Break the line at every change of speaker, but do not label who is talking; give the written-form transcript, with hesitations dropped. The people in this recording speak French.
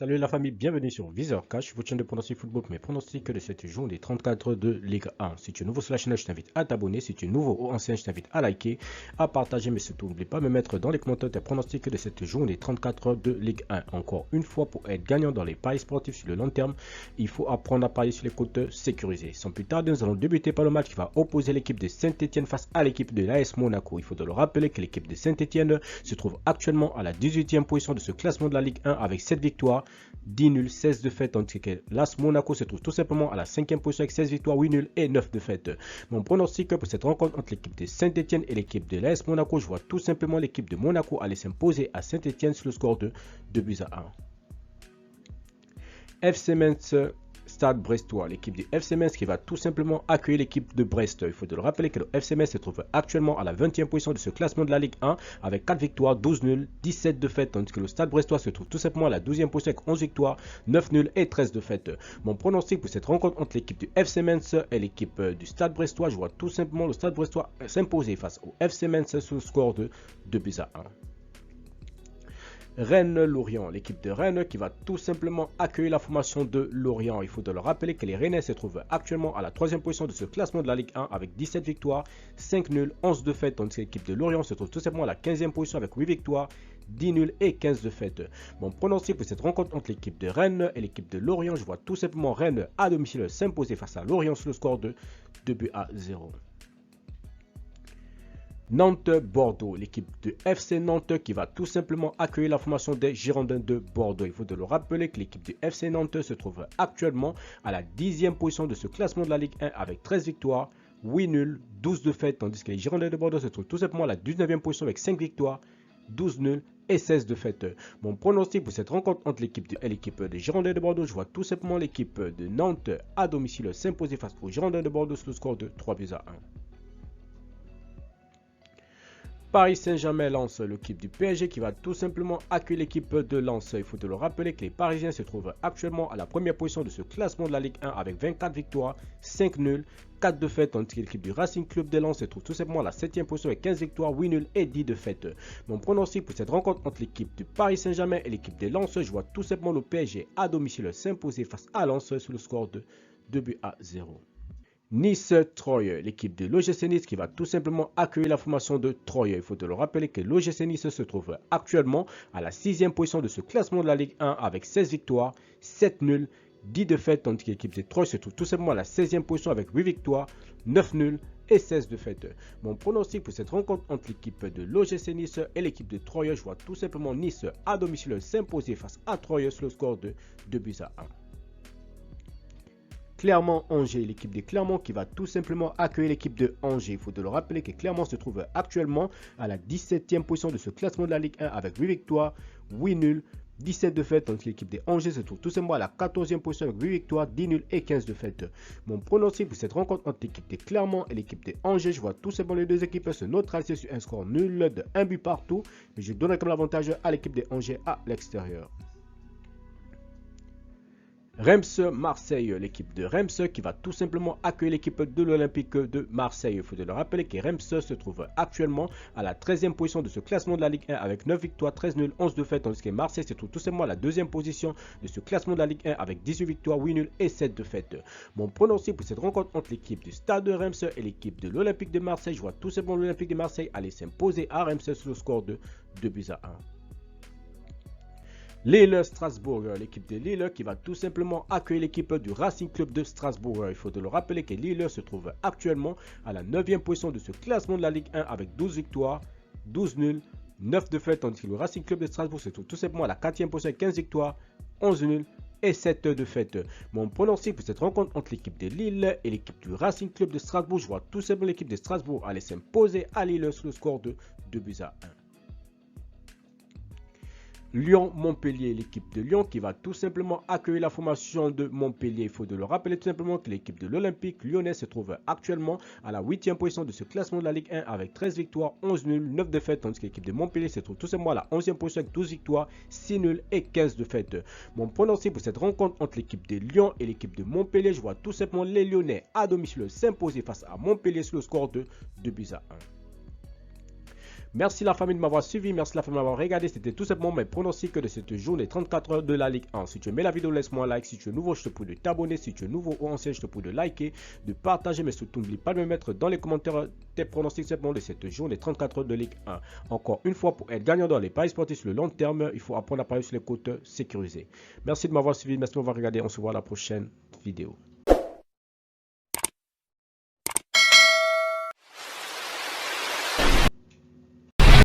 Salut la famille, bienvenue sur Viseur Cash, votre chaîne de pronostic football pour mes pronostics de cette journée 34 de Ligue 1. Si tu es nouveau sur la chaîne, je t'invite à t'abonner. Si tu es nouveau ou ancien, je t'invite à liker, à partager, mais surtout n'oublie pas de me mettre dans les commentaires tes pronostics de cette journée 34 de Ligue 1. Encore une fois, pour être gagnant dans les paris sportifs sur le long terme, il faut apprendre à parier sur les cotes sécurisées. Sans plus tarder, nous allons débuter par le match qui va opposer l'équipe de Saint-Etienne face à l'équipe de l'AS Monaco. Il faut de le rappeler que l'équipe de Saint-Etienne se trouve actuellement à la 18e position de ce classement de la Ligue 1 avec 7 victoires, 10 nuls, 16 défaites, tandis que l'AS Monaco se trouve tout simplement à la 5e position avec 16 victoires, 8 nuls et 9 défaites. Mon pronostic pour cette rencontre entre l'équipe de Saint-Etienne et l'équipe de l'AS Monaco, je vois tout simplement l'équipe de Monaco aller s'imposer à Saint-Etienne sur le score de 2 buts à 1. FC Metz Stade Brestois, l'équipe du FC Metz qui va tout simplement accueillir l'équipe de Brest. Il faut de le rappeler que le FC Metz se trouve actuellement à la 20e position de ce classement de la Ligue 1 avec 4 victoires, 12 nuls, 17 défaites, tandis que le Stade Brestois se trouve tout simplement à la 12e position avec 11 victoires, 9 nuls et 13 défaites. Mon pronostic pour cette rencontre entre l'équipe du FC Metz et l'équipe du Stade Brestois, je vois tout simplement le Stade Brestois s'imposer face au FC Metz sur le score de 2 buts à 1. Rennes-Lorient, l'équipe de Rennes qui va tout simplement accueillir la formation de Lorient. Il faut de le rappeler que les Rennais se trouvent actuellement à la 3e position de ce classement de la Ligue 1 avec 17 victoires, 5 nuls, 11 défaites, tandis que l'équipe de Lorient se trouve tout simplement à la 15e position avec 8 victoires, 10 nuls et 15 défaites. Mon pronostic pour cette rencontre entre l'équipe de Rennes et l'équipe de Lorient, je vois tout simplement Rennes à domicile s'imposer face à Lorient sur le score de 2 buts à 0. Nantes-Bordeaux, l'équipe de FC Nantes qui va tout simplement accueillir la formation des Girondins de Bordeaux. Il faut de le rappeler que l'équipe du FC Nantes se trouve actuellement à la 10e position de ce classement de la Ligue 1 avec 13 victoires, 8 nuls, 12 défaites, tandis que les Girondins de Bordeaux se trouvent tout simplement à la 19e position avec 5 victoires, 12 nuls et 16 défaites. Mon pronostic pour cette rencontre entre l'équipe des Girondins de Bordeaux, je vois tout simplement l'équipe de Nantes à domicile s'imposer face aux Girondins de Bordeaux sur le score de 3 buts à 1. Paris Saint-Germain-Lens, l'équipe du PSG qui va tout simplement accueillir l'équipe de Lens. Il faut te le rappeler que les Parisiens se trouvent actuellement à la première position de ce classement de la Ligue 1 avec 24 victoires, 5 nuls, 4 défaites, tandis que l'équipe du Racing Club de Lens se trouve tout simplement à la 7e position avec 15 victoires, 8 nuls et 10 défaites. Mon pronostic pour cette rencontre entre l'équipe du Paris Saint-Germain et l'équipe de Lens, je vois tout simplement le PSG à domicile s'imposer face à Lens sur le score de 2 buts à 0. Nice-Troyes, l'équipe de l'OGC Nice qui va tout simplement accueillir la formation de Troyes. Il faut te le rappeler que l'OGC Nice se trouve actuellement à la 6e position de ce classement de la Ligue 1 avec 16 victoires, 7 nuls, 10 défaites, tandis que l'équipe de Troyes se trouve tout simplement à la 16e position avec 8 victoires, 9 nuls et 16 défaites. Mon pronostic pour cette rencontre entre l'équipe de l'OGC Nice et l'équipe de Troyes, je vois tout simplement Nice à domicile s'imposer face à Troyes sur le score de 2 buts à 1. Clermont-Angers, l'équipe de Clermont qui va tout simplement accueillir l'équipe de Angers. Il faut de le rappeler que Clermont se trouve actuellement à la 17e position de ce classement de la Ligue 1 avec 8 victoires, 8 nuls, 17 défaites, tandis que l'équipe de Angers se trouve tout simplement à la 14e position avec 8 victoires, 10 nuls et 15 défaites. Mon pronostic pour cette rencontre entre l'équipe de Clermont et l'équipe de Angers, je vois tout simplement les deux équipes se neutraliser sur un score nul de 1 but partout, mais je donnerai comme l'avantage à l'équipe de Angers à l'extérieur. Reims-Marseille, l'équipe de Reims qui va tout simplement accueillir l'équipe de l'Olympique de Marseille. Il faut de le rappeler que Reims se trouve actuellement à la 13e position de ce classement de la Ligue 1 avec 9 victoires, 13 nuls, 11 défaites, tandis que Marseille se trouve tout simplement à la 2e position de ce classement de la Ligue 1 avec 18 victoires, 8 nuls et 7 défaites. Mon pronostic pour cette rencontre entre l'équipe du Stade de Reims et l'équipe de l'Olympique de Marseille, je vois tout simplement l'Olympique de Marseille aller s'imposer à Reims sur le score de 2 buts à 1. Lille-Strasbourg, l'équipe de Lille qui va tout simplement accueillir l'équipe du Racing Club de Strasbourg. Il faut de le rappeler que Lille se trouve actuellement à la 9e position de ce classement de la Ligue 1 avec 12 victoires, 12 nuls, 9 défaites, tandis que le Racing Club de Strasbourg se trouve tout simplement à la 4e position avec 15 victoires, 11 nuls et 7 défaites. Mon pronostic pour cette rencontre entre l'équipe de Lille et l'équipe du Racing Club de Strasbourg, je vois tout simplement l'équipe de Strasbourg aller s'imposer à Lille sur le score de 2 buts à 1. Lyon-Montpellier, l'équipe de Lyon qui va tout simplement accueillir la formation de Montpellier. Il faut de le rappeler tout simplement que l'équipe de l'Olympique lyonnais se trouve actuellement à la 8e position de ce classement de la Ligue 1 avec 13 victoires, 11 nuls, 9 défaites, tandis que l'équipe de Montpellier se trouve tout simplement à la 11e position avec 12 victoires, 6 nuls et 15 défaites. Mon pronostic pour cette rencontre entre l'équipe de Lyon et l'équipe de Montpellier, je vois tout simplement les Lyonnais à domicile s'imposer face à Montpellier sur le score de 2 buts à 1. Merci la famille de m'avoir suivi, merci la famille de m'avoir regardé. C'était tout simplement mes pronostics de cette journée 34 heures de la Ligue 1. Si tu aimais la vidéo, laisse-moi un like. Si tu es nouveau, je te prie de t'abonner. Si tu es nouveau ou ancien, je te prie de liker, de partager, mais surtout n'oublie pas de me mettre dans les commentaires tes pronostics simplement de cette journée 34 heures de Ligue 1. Encore une fois, pour être gagnant dans les paris sportifs sur le long terme, il faut apprendre à parier sur les côtes sécurisées. Merci de m'avoir suivi, merci de m'avoir regardé. On se voit à la prochaine vidéo.